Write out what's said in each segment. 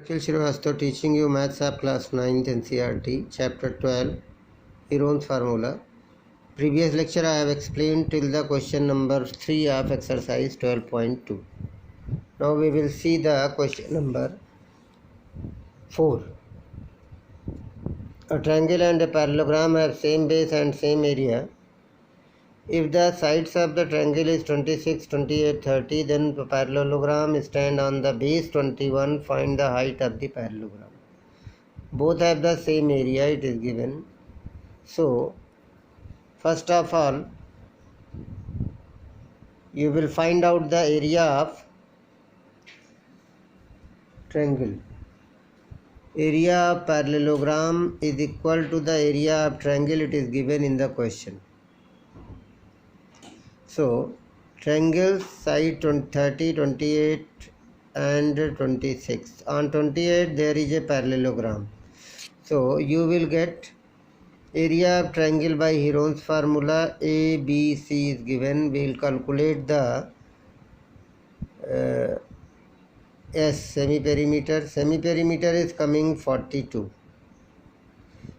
Akhil Srivastava teaching you Maths App Class 9th NCERT, Chapter 12, Heron's Formula. Previous lecture I have explained till the question number 3 of exercise 12.2. Now we will see the question number 4. A triangle and a parallelogram have same base and same area. If the sides of the triangle is 26, 28, 30, then the parallelogram stand on the base 21. Find the height of the parallelogram. Both have the same area, it is given. So, first of all, you will find out the area of triangle. Area of parallelogram is equal to the area of triangle, it is given in the question. So, triangle side 30, 28 and 26. On 28 there is a parallelogram. So, you will get area of triangle by Heron's formula. ABC is given. We will calculate the S semi-perimeter. Semi-perimeter is coming 42.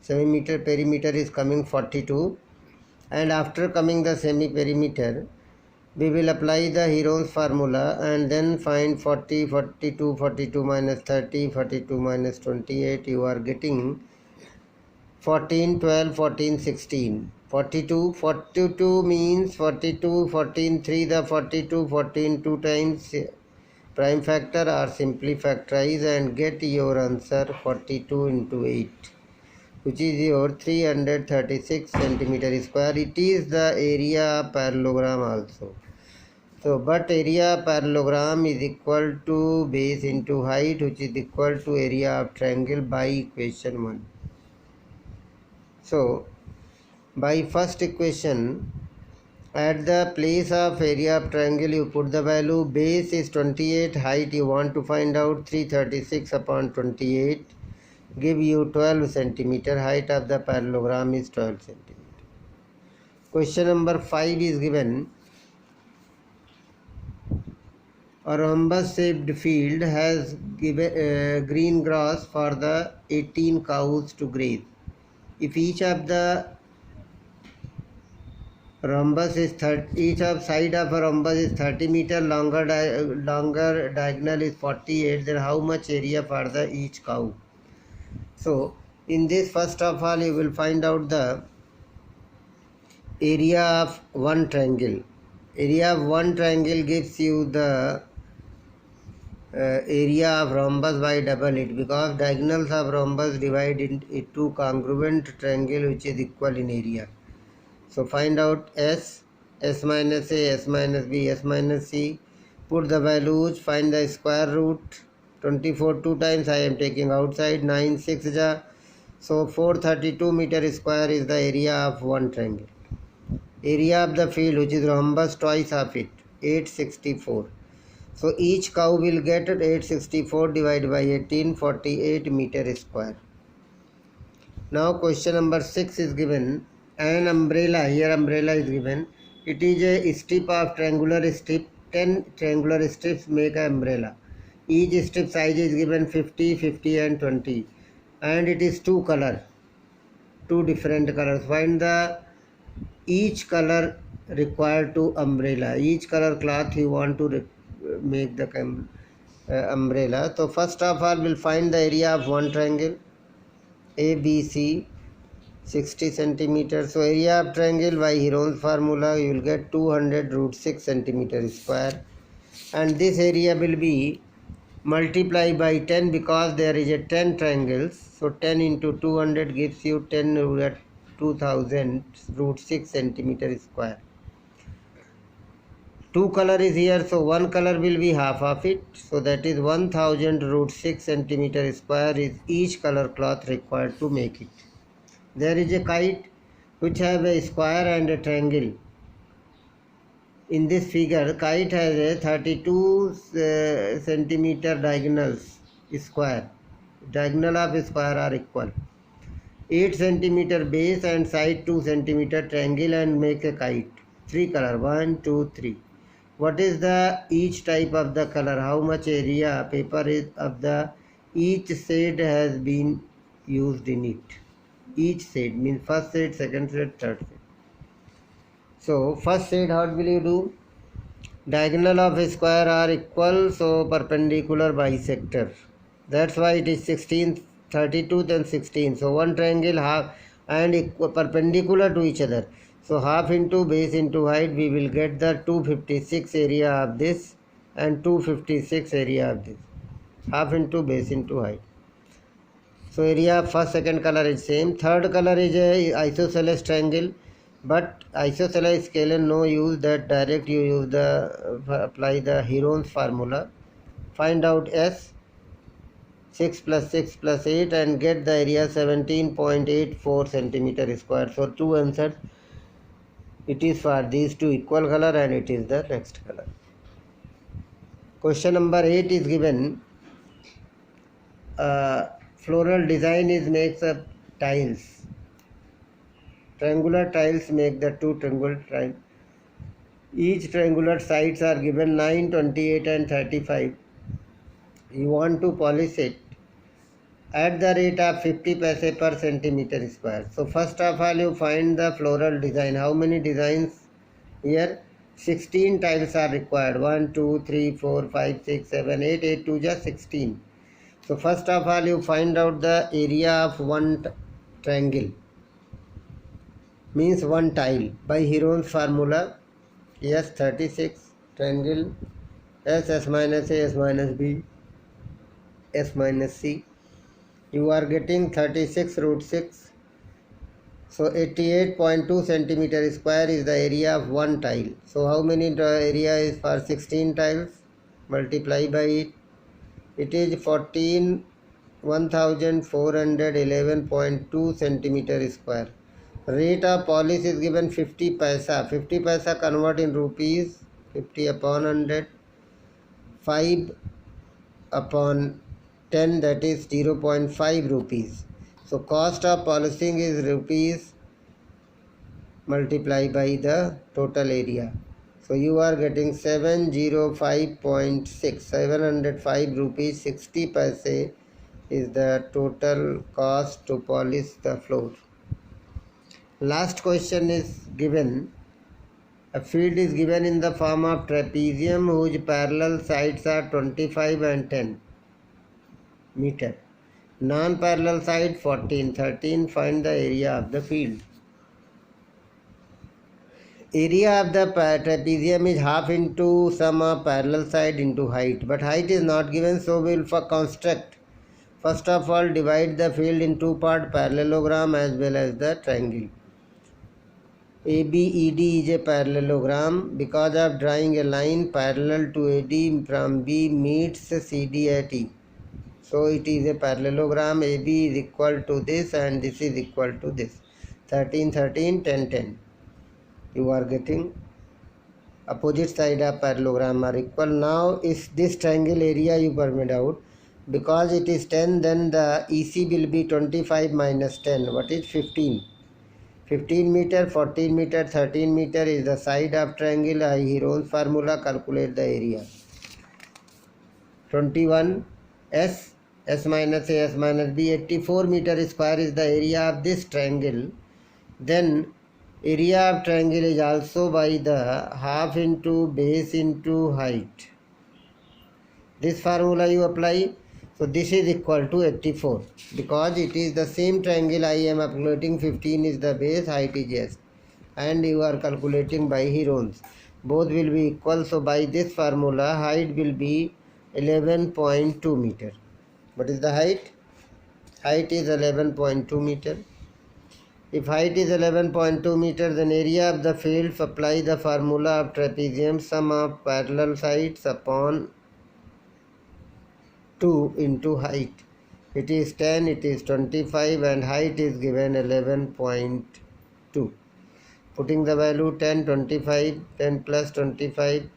Semi-perimeter is coming 42. And after coming the semi-perimeter, we will apply the Heron's formula and then find 40, 42, 42 minus 30, 42 minus 28. You are getting 14, 12, 14, 16. 42 means 42, 14, 3 the 42, 14 2 times prime factor or simply factorize and get your answer 42 into 8, which is your 336 centimeter square. It is the area of parallelogram also. So, but area of parallelogram is equal to base into height, which is equal to area of triangle by equation 1. So, by first equation, at the place of area of triangle, you put the value. Base is 28, height you want to find out 336 upon 28, give you 12 centimeter. Height of the parallelogram is 12 centimeter. Question number 5 is given. A rhombus shaped field has given green grass for the 18 cows to graze. If each of the rhombus is each of side of a rhombus is 30 meter, longer diagonal is 48, then how much area for the each cow? So in this, first of all, you will find out the area of one triangle. Area of one triangle gives you the area of rhombus by double it, because diagonals of rhombus divide into congruent triangle which is equal in area. So find out S, S minus A, S minus B, S minus C. Put the values, find the square root. 24 2 times I am taking outside, 9 6 ja. So 432 meter square is the area of one triangle. Area of the field, which is rhombus twice of it, 864. So each cow will get 864 divided by 18, 48 meter square. Now question number 6 is given. An umbrella, here umbrella is given. It is a strip of triangular strip. 10 triangular strips make an umbrella. Each strip size is given 50, 50 and 20. And it is two different colors. Find the each color required to umbrella. Each color cloth you want to make the umbrella. So first of all, we'll find the area of one triangle. ABC 60 centimeters. So area of triangle by Heron's formula, you will get 200 root 6 centimeter square. And this area will be multiplied by 10 because there is a 10 triangles. So 10 into 200 gives you 10 root 2000 root 6 centimeter square. Two color is here, so one color will be half of it. So that is 1000 root 6 centimeter square is each color cloth required to make it. There is a kite which have a square and a triangle. In this figure, kite has a 32 centimeter diagonals square. Diagonal of square are equal. 8 centimeter base and side 2 centimeter triangle and make a kite. 3 color, 1, 2, 3. What is the each type of the color? How much area paper is of the each shade has been used in it. Each shade means first shade, second shade, third shade. So first shade, how will you do? Diagonal of a square are equal, so perpendicular bisector. That's why it is 16, 32, then 16. So one triangle half and perpendicular to each other. So half into base into height, we will get the 256 area of this and 256 area of this. Half into base into height. So area first, second color is same. Third color is a isosceles triangle, but isosceles scalar no use. That direct you use the apply the Heron's formula. Find out S. 6 plus 6 plus 8 and get the area 17.84 centimeter square. So two answers. It is for these two equal color and it is the next color. Question number 8 is given. Floral design is makes up tiles. Triangular tiles make the two triangular tiles. Each triangular sides are given 9, 28 and 35. You want to polish it at the rate of 50 paise per centimeter square. So first of all you find the floral design. How many designs here? 16 tiles are required. 1, 2, 3, 4, 5, 6, 7, 8. 8 to just 16. So first of all you find out the area of one triangle. Means one tile. By Heron's formula. S 36 triangle S minus A, S minus B, S minus C. You are getting 36 root 6. So 88.2 centimeter square is the area of one tile. So how many area is for 16 tiles? Multiply by it. It is 1411.2 centimeter square. Rate of polish is given 50 paisa. 50 paisa convert in rupees. 50 upon 100. 5 upon 10, that is 0.5 rupees. So cost of polishing is rupees multiplied by the total area. So you are getting 705.6. 705 rupees 60 paise is the total cost to polish the floor. Last question is given. A field is given in the form of trapezium whose parallel sides are 25 and 10 meter. Non-parallel side 14, 13. Find the area of the field. Area of the trapezium is half into sum of parallel side into height. But height is not given, so we will construct. First of all, divide the field in two parts, parallelogram as well as the triangle. ABED is a parallelogram. Because of drawing a line parallel to AD from B meets CD at E. So it is a parallelogram. AB is equal to this and this is equal to this. 13, 13, 10, 10. You are getting opposite side of parallelogram are equal. Now if this triangle area you permit out, because it is 10, then the EC will be 25 minus 10. What is 15? 15 meter, 14 meter, 13 meter is the side of triangle. Heron's formula, calculate the area. 21 S minus A, S minus B. 84 meter square is the area of this triangle. Then area of triangle is also by the half into base into height. This formula you apply. So this is equal to 84. Because it is the same triangle, I am calculating 15 is the base, height is S. And you are calculating by Heron's. Both will be equal. So by this formula, height will be 11.2 meter. What is the height? Height is 11.2 meter. If height is 11.2 meter, then area of the field, apply the formula of trapezium, sum of parallel sides upon 2 into height. It is 10, it is 25 and height is given 11.2. Putting the value 10, 25, 10 plus 25,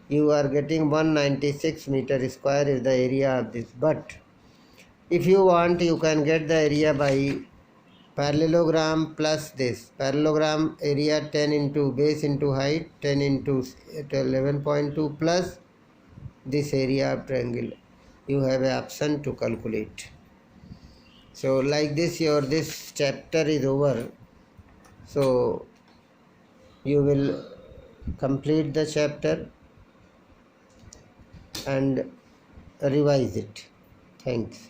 you are getting 196 meter square is the area of this. But if you want, you can get the area by parallelogram plus this. Parallelogram area 10 into base into height, 10 into 11.2 plus this area of triangle. you have an option to calculate. So like this your this chapter is over. So you will complete the chapter and revise it. Thanks.